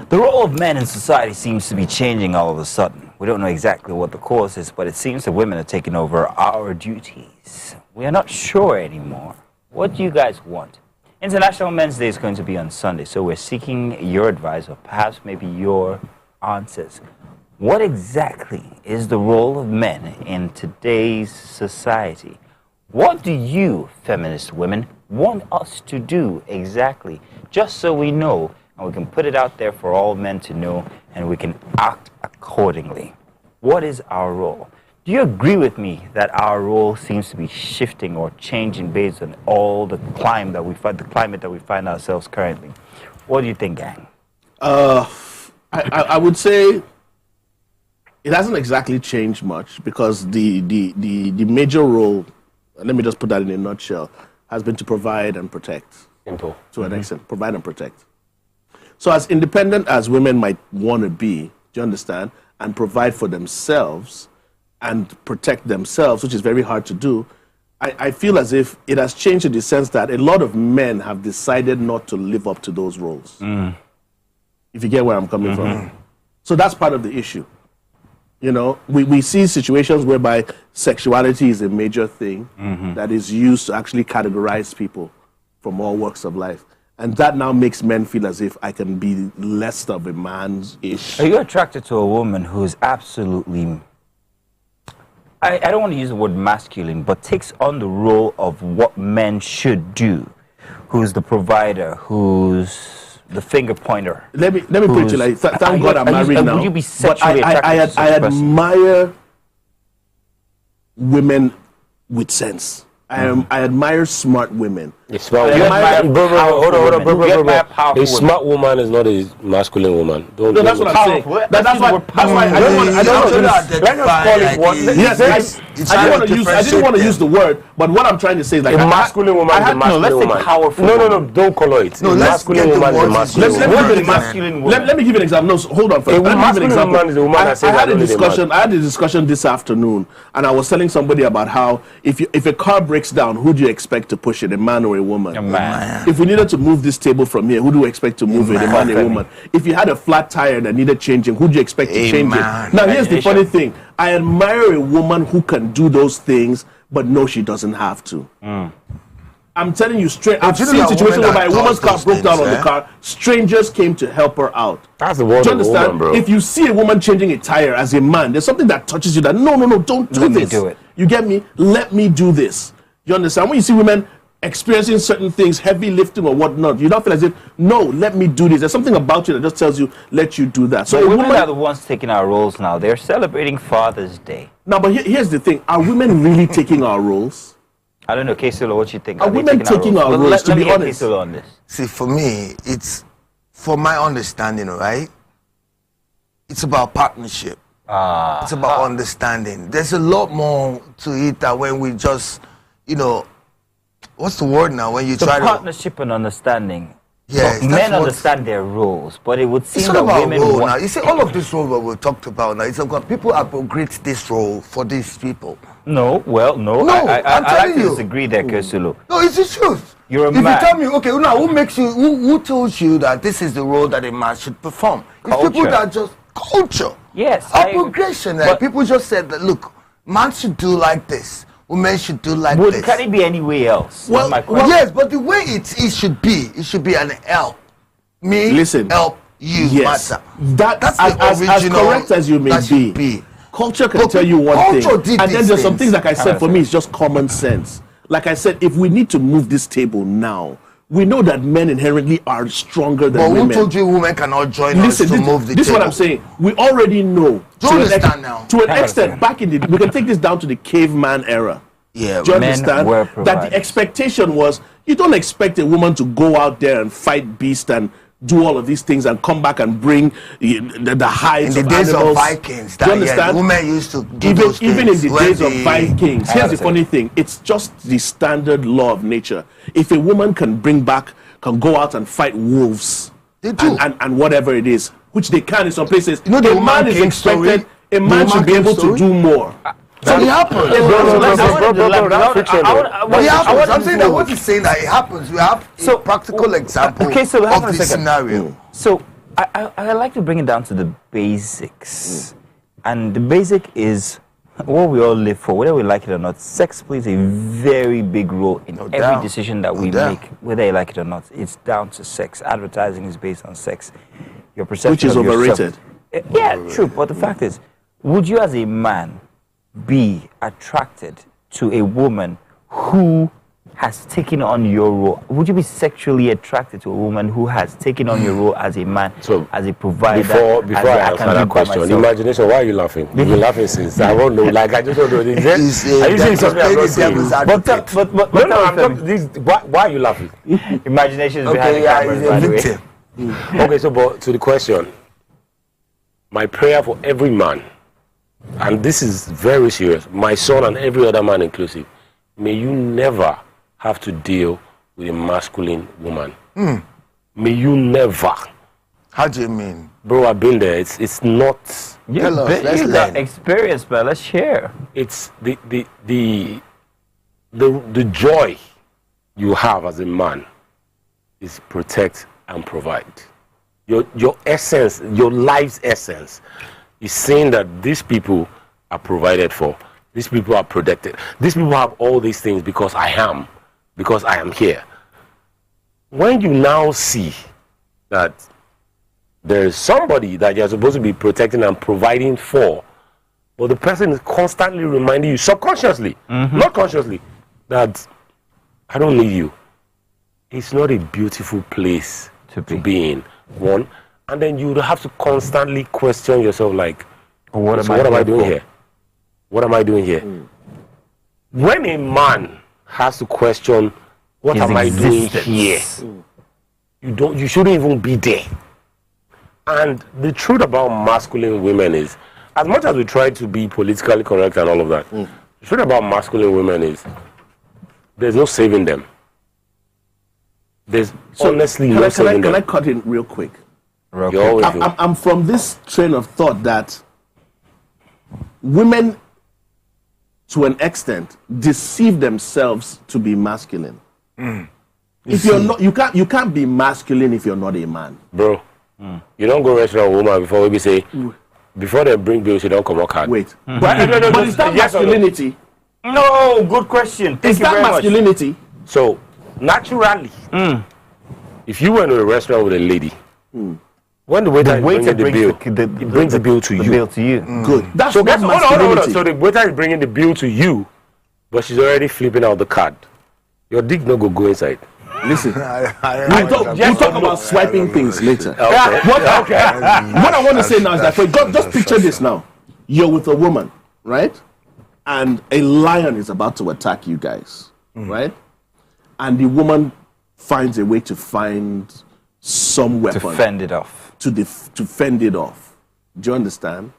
The role of men in society seems to be changing all of a sudden. We don't know exactly what the cause is, but it seems that women are taking over our duties. We are not sure anymore. What do you guys want? International Men's Day is going to be on Sunday, so we're seeking your advice or perhaps maybe your answers. What exactly is the role of men in today's society? What do you, feminist women, want us to do exactly? Just so we know, and we can put it out there for all men to know, and we can act accordingly. What is our role? Do you agree with me that our role seems to be shifting or changing based on all the climate that we find ourselves currently? What do you think, gang? I would say it hasn't exactly changed much because the major role, let me just put that in a nutshell, has been to provide and protect. Simple. To an extent, provide and protect. So as independent as women might want to be, do you understand, and provide for themselves and protect themselves, which is very hard to do, I feel as if it has changed in the sense that a lot of men have decided not to live up to those roles. If you get where I'm coming from. So that's part of the issue. You know, we see situations whereby sexuality is a major thing that is used to actually categorize people from all walks of life. And that now makes men feel as if I can be less of a man's-ish. Are you attracted to a woman who is absolutely, I don't want to use the word masculine, but takes on the role of what men should do? Who's the provider, who's the finger pointer? Let me put it to you like, thank God I'm married now. Would you be sexually attracted to such a person? I admire women with sense. I admire smart women. A smart woman. A smart woman is not a masculine woman. No, that's what I'm saying. That's why I don't want I didn't want to use the word, but what I'm trying to say is like a masculine woman is a masculine woman. No, don't color it. No, masculine woman is a masculine woman. Let me give you an example. No, hold on first. A masculine woman is a woman that says I had a discussion this afternoon, and I was telling somebody about how if a car breaks down, who do you expect to push it, a man or a woman? A man. If we needed to move this table from here, who do we expect to move it, a man or a woman? If you had a flat tire that needed changing, who do you expect to change it? Now, here's the funny thing. I admire a woman who can do those things, but no, she doesn't have to. I'm telling you straight, I've seen situations where a woman's car broke down on the car, strangers came to help her out. That's the word of a woman, bro. If you see a woman changing a tire as a man, there's something that touches you that, no, don't do this. Let me do it. You get me? Let me do this. You understand? When you see women experiencing certain things, heavy lifting or whatnot, you don't feel as if, no, let me do this. There's something about you that just tells you, let you do that. So women are the ones taking our roles now. They're celebrating Father's Day. Now, but here's the thing. Are women really taking our roles? I don't know, Kesilo, what you think? Are women taking our roles, to be honest? On this. See, for me, it's, for my understanding, right? It's about partnership. It's about understanding. There's a lot more to it than when we just, you know, what's the word now? When you try partnership and understanding. Yes, men understand their roles, but it would seem that women role now. You see, all of this role that we talked about now, it's about people appropriate this role for these people. No, I like to disagree there, Kesulu. No, it's the truth. You're a man. If you tell me, okay, now who makes you? Who tells you that this is the role that a man should perform? It's people that just culture. Yes, appropriation. Like people just said that. Look, man should do like this, women should do like Would, this. can it be any way else? Well, That's my question. Yes, but the way it should be an help. Me, Listen, help you, yes, matter. that's the as original correct as you may that should be. Culture can But tell you one culture thing, did and then these there's some things. things, like I said, for me, it's just common sense. Like I said, if we need to move this table now, we know that men inherently are stronger than But women. who told you women cannot join Listen, us to move the this is table? what I'm saying. We already know. Do you understand now? To an I extent, understand. back in the, we can take this down to the caveman era. Yeah, Do you men understand? were That providers. the expectation was, you don't expect a woman to go out there and fight beasts and do all of these things and come back and bring the hides in the of days animals. of Vikings, Do you that understand? women used to do even those things. even in the when days of they- Vikings, here's the understand. funny thing: it's just the standard law of nature. If a woman can go out and fight wolves, They do. and whatever it is, which they can in some places, You know the a woman man is king expected. story? A The man woman should be king able to story? do more. So it happens. It happens. I'm saying that what he's saying that it happens. We have a So- practical example okay, so hang of on a this second. scenario. So I like to bring it down to the basics, and the basic is what we all live for, whether we like it or not. Sex plays a very big role in every doubt. decision that No we doubt. make, whether you like it or not. It's down to sex. Advertising is based on sex. Your perception, Which is of yourself- overrated. Yeah, true. But the fact is, would you as a man be attracted to a woman who has taken on your role? Would you be sexually attracted to a woman who has taken on your role as a man, So, as a provider? Before as I a, answer can that live by question, myself? imagination, why are you laughing? You've been laughing since. I don't know. Like, I just don't know. He's, Are you saying something I'm not devil's saying? advocate. But No, I'm not. Why are you laughing? imagination is behind Okay, the yeah, cameras, he's by a the way. victim. Okay, so but to the question, my prayer for every man, and this is very serious, my son and every other man inclusive, may you never have to deal with a masculine woman. May you never. How do you mean? Bro, I've been there. It's not. Tell us, let's You got learn. experience, man. Let's share. It's the joy you have as a man is protect and provide. Your essence, your life's essence, is saying that these people are provided for. These people are protected. These people have all these things because I am here. When you now see that there is somebody that you're supposed to be protecting and providing for, but the person is constantly reminding you subconsciously, not consciously, that I don't need you. It's not a beautiful place to be in. One, and then you have to constantly question yourself, like, What so what am I doing here? What am I doing here? When a man has to question, what His am I doing existence. here? You shouldn't even be there. And the truth about masculine women is, as much as we try to be politically correct and all of that, the truth about masculine women is, there's no saving them. There's honestly no saving Can I them. cut in real quick? You always do. I'm from this train of thought that women, to an extent, deceive themselves to be masculine. If you're not, you can't be masculine if you're not a man. Bro, you don't go restaurant with a woman before we say, before they bring bills, you don't come out card. Wait, No, but is that yes or no? masculinity? No, good question. Thank Is you that very much. masculinity? So, naturally, if you went to a restaurant with a lady, when the waiter is bringing the bill, he brings the bill to you. bill to you. Good. That's So not guess hold on. masculinity. So the waiter is bringing the bill to you, but she's already flipping out the card. Your dick no go inside. Listen, I we'll talk about swiping things later. Okay. What I want to say now is that, just picture this now. You're with a woman, right? And a lion is about to attack you guys, right? And the woman finds a way to find some weapon To fend it off. to fend it off. Do you understand?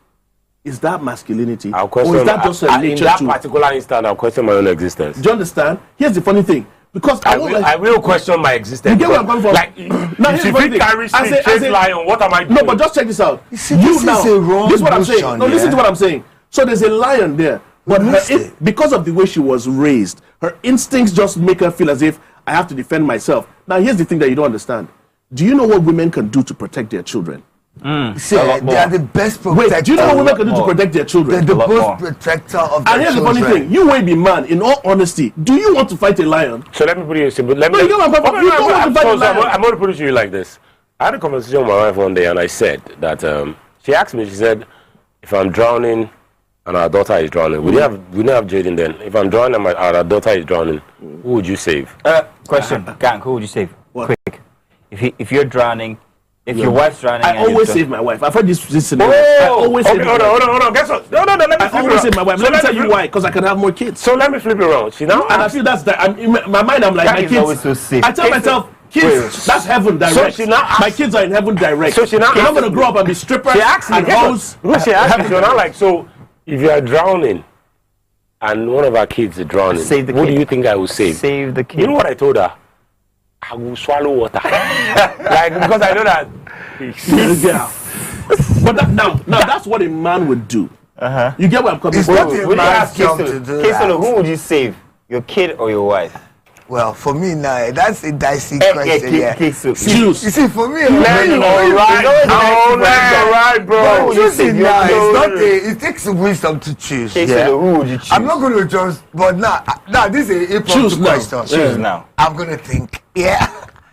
Is that masculinity? I'll question, Or is that just a in nature that to... particular instant, I'll question my own existence. Do you understand? Here's the funny thing. Because I will question my existence. You get where I'm coming from? Like, Now, if here's the funny she thing. carries I me, say- chase lion, what am I doing? No, but just check this out. see, this is a wrong This is what I'm saying. notion, No, listen yeah? to what I'm saying. So there's a lion there, but missed it. because of the way she was raised, her instincts just make her feel as if I have to defend myself. Now, here's the thing that you don't understand. Do you know what women can do to protect their children? See, they are the best protector. Wait, do you know what women can do to protect their children? They're the most protector of their And here's the children. funny thing: you will be man. In all honesty, do you want to fight a lion? So let me put it simple. You don't want to fight a lion. I'm going to put it to you like this. I had a conversation with my wife one day, and I said that she asked me. She said, "If I'm drowning and our daughter is drowning, we didn't have Jaden then. If I'm drowning and our daughter is drowning, who would you save?" Question, gang, who would you save? What? Quick. If you're drowning, if your wife's drowning, I always save my wife. I've heard this scenario. Oh! I always save my wife. Hold on. Guess what? No. Let me flip I always save my wife. So Let me tell you why. Because I can have more kids. So let me flip it around. She now And I feel that's that. In my mind, I'm like, Gang my is kids. always so safe. I tell myself, kids, that's heaven direct. So she now asks- my kids are in heaven direct. So she now They're not asks- going to grow up and be strippers She asked me, and hoes. she asked me, so now like, so if you are drowning and one of our kids is drowning, Save the what kid. do you think I will save? Save the kid. You know what I told her? I will swallow water. Like, because I know that. Yeah. But now that's what a man would do. You get where I'm coming It's from? not Would a you man's ask job Kesolo, to do Kesolo, that. who would you save? Your kid or your wife? Well, for me now, that's a dicey Eh, question. Yeah. Kesolo. Choose. You see, for me, All right, bro. Who would you save? choosing now is not a. It takes wisdom to choose. Kesolo, Yeah. who would you choose? I'm not going to just. But now this is a Choose impromptu now. question. Choose now. I'm going to think. Yeah.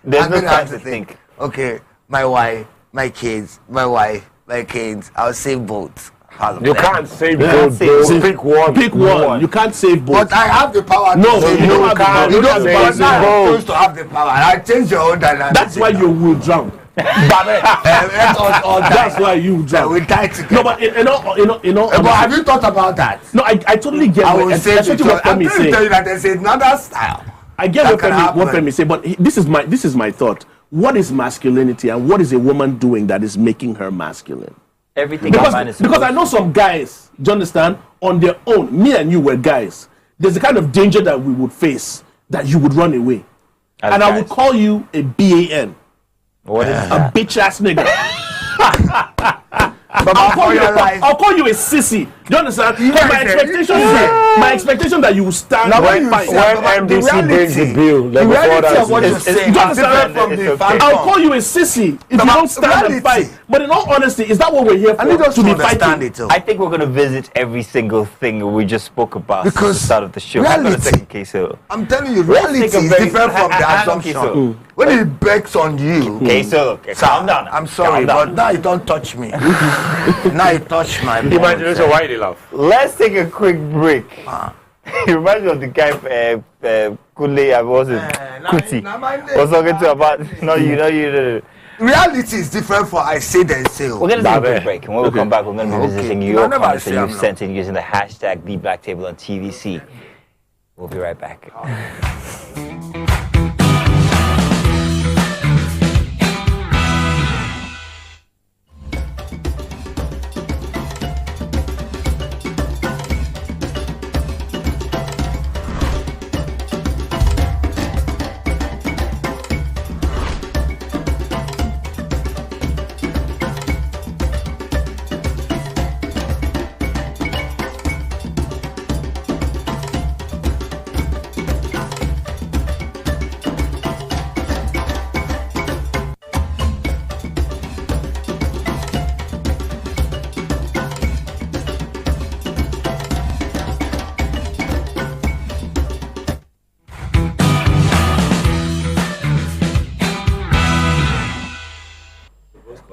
There's I'm no gonna time have to think. Okay, my wife, my kids, my wife, my kids. I'll save both. All of You them. can't save Yeah. both, bro. Save- Pick one. Pick one. You can't save both. But I have the power. To No, save you don't both. have the power. You You don't don't have have the the power. power. Now I'm supposed to have the power. I change your own dynamic. That's why you will drown. Let us all die. That's why you drown. We die together. No, but in all But have you thought about that? no, I totally get I what, will say especially what I'm Femi is trying to tell saying. you that there's another style. I get that what can Femi happen. say, but this is my thought. What is masculinity and what is a woman doing that is making her masculine? Everything a man is Because I know some guys, do you understand, on their own, me and you were guys, there's a kind of danger that we would face that you would run away. As And I guys. would call you a BAN, What is a that? bitch ass nigga. But for your life, I'll call you a sissy. Do you understand? You Because guys my expectation that you will stand Now, and when you fight. say- When the MDC brings the reality- bill, the then before reality that, of what you're it's saying is different. different from It's the okay. fact. I'll call you a sissy if you But don't stand and reality- fight. But in all honesty, is that what we're here for? I need us to be understand fighting. it too. I think we're going to visit every single thing we just spoke about Because at the start of the show. Hang on a reality- second, Kesolo. I'm telling you, Let's reality take a is very- different from the hang on, assumption. Kesolo. When it backs on you, Kesolo, okay, sir, calm down. I'm sorry, Calm down. but now you don't touch me. Now you touch my bones. imagination, why they laugh? Let's take a quick break. He reminds me of the guy, Kule, I wasn't, Kuti. Was talking to about, no. Reality is different for I say then say. We're going to take a Babe. quick break, and when we come back, we're going to be Okay. visiting No, your never comments that say you've I'm sent in using the hashtag #TheBlackTable on TVC. We'll be right back.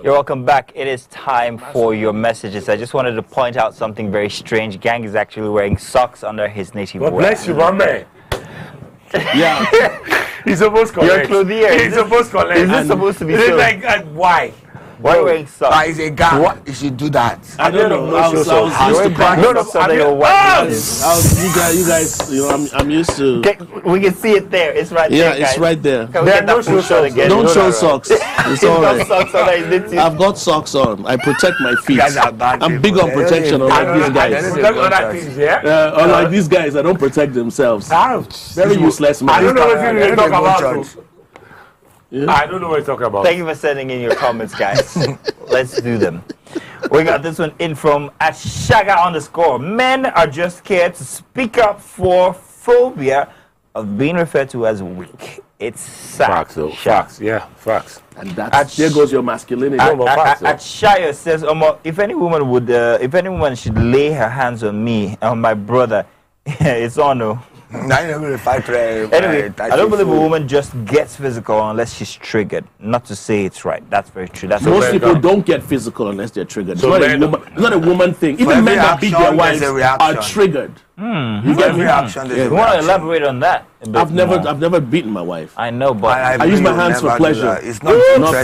You're welcome back. It is time for your messages. I just wanted to point out something very strange. Gang is actually wearing socks under his native God wear. bless you, my man. Yeah. He's supposed to collect. Your clothier. He's supposed to collect. Is this supposed to be It's so? like, why? Why are you wearing socks? But it's a guy. You should do that. I don't know. I was You're used to wearing crying. socks under your white trousers. You guys, I'm used to. We can see it there. It's right Yeah, there, guys. it's right there. Can we There get are that no full shoe shot socks. again? Don't You know show that, right? socks. It's He's all got right. socks under his knitting. I've got socks on. I protect my feet. guys are bad I'm big people. on protection, They unlike don't these even- guys. they don't Protect other things, yeah? Unlike these guys that don't protect themselves. Very useless I man. don't know what They you're don't talking go about. church. So. I don't know what you're talking about. Thank you for sending in your comments, guys. Let's do them. We got this one in from @Shaga_. Men are just scared to speak up for phobia of being referred to as weak. It's sad. Facts, though. Facts, yeah, facts. And there goes your masculinity. At Shire says, if any woman should lay her hands on me, on my brother, it's on. Anyway, I don't believe a woman just gets physical unless she's triggered. Not to say it's right. That's very true. That's most people don't get physical unless they're triggered. So it's not a woman thing. Even men that beat their wives are triggered. You get reaction. You want to elaborate on that? I've never beaten my wife. I know, but I use my hands for pleasure. It's not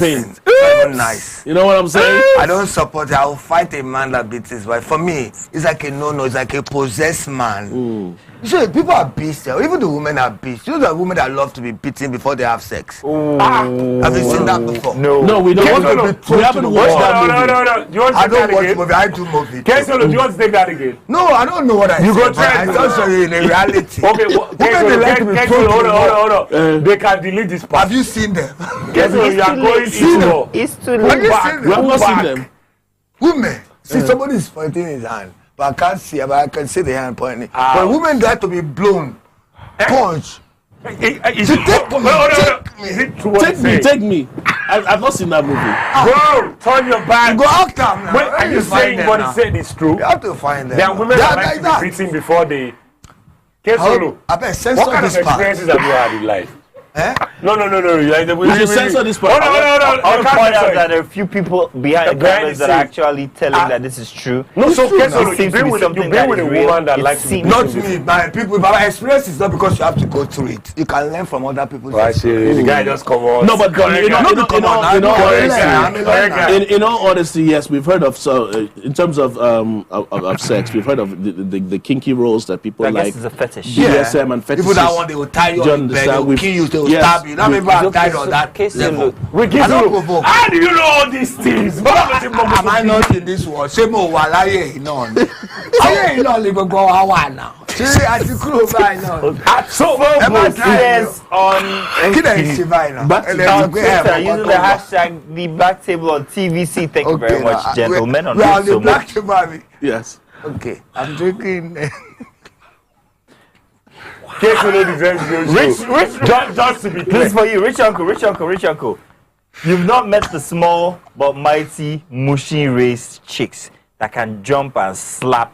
pain. It's not nice. You know what I'm saying? I don't support it. I will fight a man that beats his wife. For me, it's like a no-no. It's like a possessed man. So people are beasts. Even the women are beasts. You know the women that love to be beaten before they have sex. Have you seen that before? No, we don't. We haven't watched that movie. No. Do you want to I take that don't watch again? movie. I do movie. Kesolo, do you want to take that again? No, I don't know what I You said. go try I to- just show you in a reality. Okay, Kesolo, hold on. They can delete this part. Have you seen them? Kesolo, you are going into it's too Have late. you seen We have them? not seen them. Women. See, somebody is pointing his hand, but I can't see. But I can see the hand pointing. But women got to be blown, punch. Is it Take me. I've not seen that movie. Bro, turn your back. You go after them now. Wait, Where are you find saying them what now? he said is true? You have to find them. There are women They that are like like to that. be beaten before they. Kesolo, I bet censor what kind of this part. experiences have you had in life? Eh? No. We should censor this part. Hold on. I want to point out that there are a few people behind the cameras that are actually telling that this is true. No, so It Kesolo, seems to be you've something been that with is a real. woman that It likes to be seems- Not me, my people. But my experience is not because you have to go through it. You can learn from other people's experience. The guy just come on. No, but in all honesty, yes, we've heard of in terms of sex, we've heard of the kinky roles that people I guess like. it's a fetish. BDSM and fetishes. People that want, they will tie you Do you on the bed, they understand? will kill you, they will stab you. Now people are tied on that level. We give I don't you. provoke. How do you know all these things? Am I not in this world? Ṣé mo wà láyé yìí náà ni? Ayé yìí náà lè gbogbo wa wà náà. Ṣé àti kúrò báyìí náà? So, Says on Kí lè ṣe báyìí náà? Back to Twitter using the hashtag the back table on TVC. Thank you very much, gentlemen. We are on the so black much. table, abi? Yes. Okay, I'm drinking. Kesolo deserves your show. Just to be This clear. is for you, rich uncle. You've not met the small but mighty mushy raised chicks that can jump and slap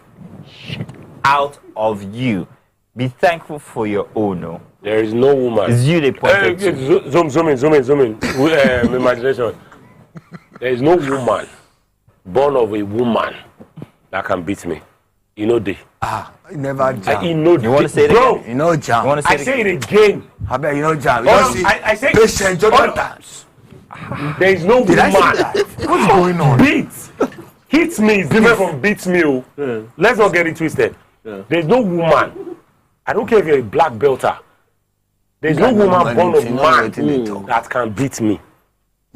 shit out of you. Be thankful for your own. No, There is no woman. it's you they pointed to. Zoom in. Imagination. There is no woman born of a woman that can beat me. You know they. You never jam. You want to say it Bro, again? You know jam. You want to say I it say again? it again. I bet you know jam. Oh, You no, don't see I say patient Jonathan. There is no Did I say woman. that? What's going on? Beat. Hit me is different from beat me. Let's not get it twisted. There's no woman. I don't care if you're a black belter. There's no woman born of man that can beat me.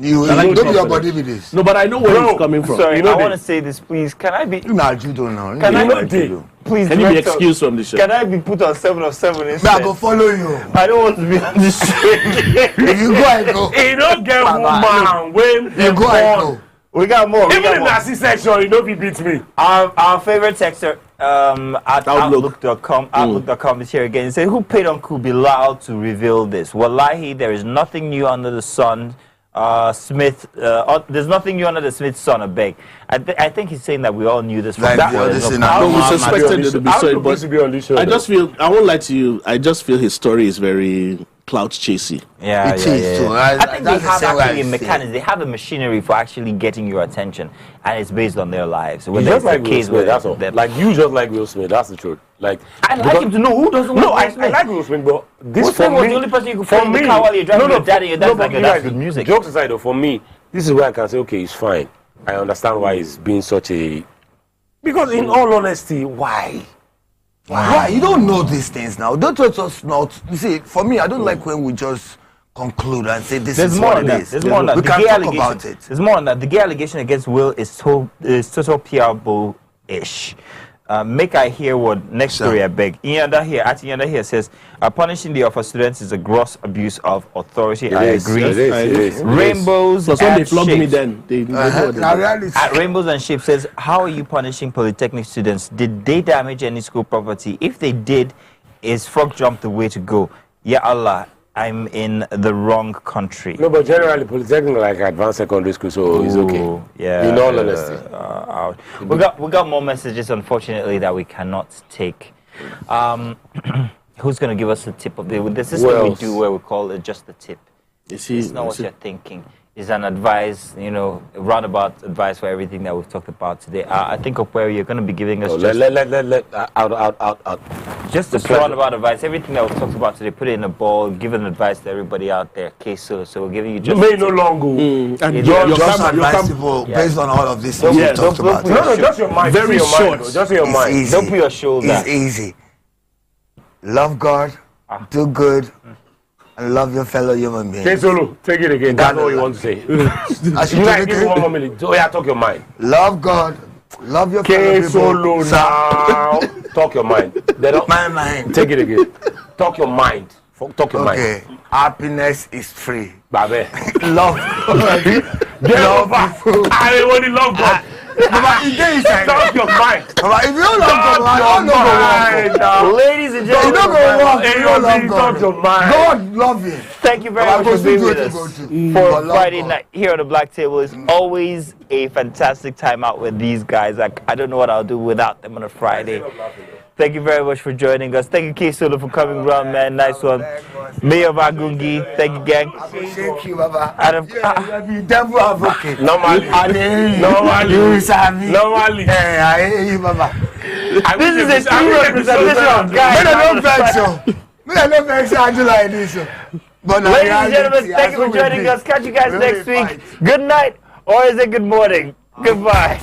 You like don't be your confidence. body with this. No, but I know where it's coming from. Sorry, You know I want they- to say this, please. Can I be? You know judo now. Can I know not? they- Please, Can you be director, excused from the show? Can I be put on 7 of 7 Me, I instead? go follow you. I don't want to be on this show. If you go, I go. You don't get Baba, woman when You go, I go. We got more. We Even got in more. the assist section, you know he beats me. Our favorite texter at Outlook. Outlook.com is here again. He said, who paid Uncle Bilal to reveal this? Wallahi, there is nothing new under the sun. There's nothing new under the Smith's son, I beg. I think he's saying that we all knew this from Like that. the others in No, our we mouth. suspected it to be so, Outlook but used to be on this show. I just feel, I won't lie to you, I just feel his story is very clout chasey. Yeah, It yeah, is, yeah, so yeah. I think they that's the have same way actually I a see it. mechanism. They have a machinery for actually getting your attention, and it's based on their lives. You Whether just it's like the Will case Smith, where that's all. they're- Like you just like Will Smith, that's the truth. Like I like him to know who doesn't No, like I Will Smith. like Will Smith, but this Will for Smith was me, the only person you could for play in the me, car while you're driving your dad and your dad's like, you that's guys, good music. Jokes aside, though, for me, this is where I can say, okay, it's fine. I understand why he's being such a. Because in all honesty, why? Why? You don't know these things now. Don't let us not. You see, for me, I don't like when we just conclude and say this There's is more what on it that. is. There's more on that. We The can gay talk allegation- about it. There's more on that. The gay allegation against Will is total PR bull-ish. Make I hear what next story I beg. Inyanda here says, punishing the offer students is a gross abuse of authority. I agree. It is. Rainbows Plus when they and flogged me shapes. then, they know what they Now, did. reality. At Rainbows and Shapes says, how are you punishing polytechnic students? Did they damage any school property? If they did, is frog jump the way to go? Ya Allah, I'm in the wrong country. No, but generally, Polytechnic like advanced secondary school, so it's okay. Yeah. In all honesty. We got more messages, unfortunately, that we cannot take. Who's going to give us a tip of the... This is what we do where we call it just the tip. It's not what you're thinking. It's an advice, you know, roundabout advice for everything that we've talked about today. I think of where you're going to be giving us out. Just a roundabout advice. Everything that we've talked about today, put it in a ball, give an advice to everybody out there. Okay, so we're giving you just... You may no longer... And just advise people based on all of this we talked about. No, just your mind. Very short. Just your mind. Easy. Don't put your shoulder. It's easy. Love God, do good, and love your fellow human beings. Okay, Solo, take it again. That's all you want to say. I should Like, take give it. me 1 more minute. Oh, yeah, talk your mind. Love God, love your fellow Okay, people. Solo, now. Talk your mind. They don't... My mind. Take it again. Talk your mind. Talk your mind. Okay, happiness is free. Babe. Love. Get over. I only love God. Talk your mind. If you don't love God, Ladies and gentlemen, Talk your mind. God love you. thank you very much for being with us for Friday night here on the Black Table. It's always a fantastic time out with these guys. Like, I don't know what I'll do without them on a Friday. Thank you very much for joining us. Thank you, K Solo, for coming around, man. Nice one. Mayor Vagungi, thank you, gang. Thank you, Baba. Adam, You devil advocate. Normally. Normally. Hey, I hear you, Baba. this is a true representation of guys. I don't vex you. I don't vex you like this. But Ladies and gentlemen, thank you for joining us. Catch you guys next week. Good night, or is it good morning? Goodbye.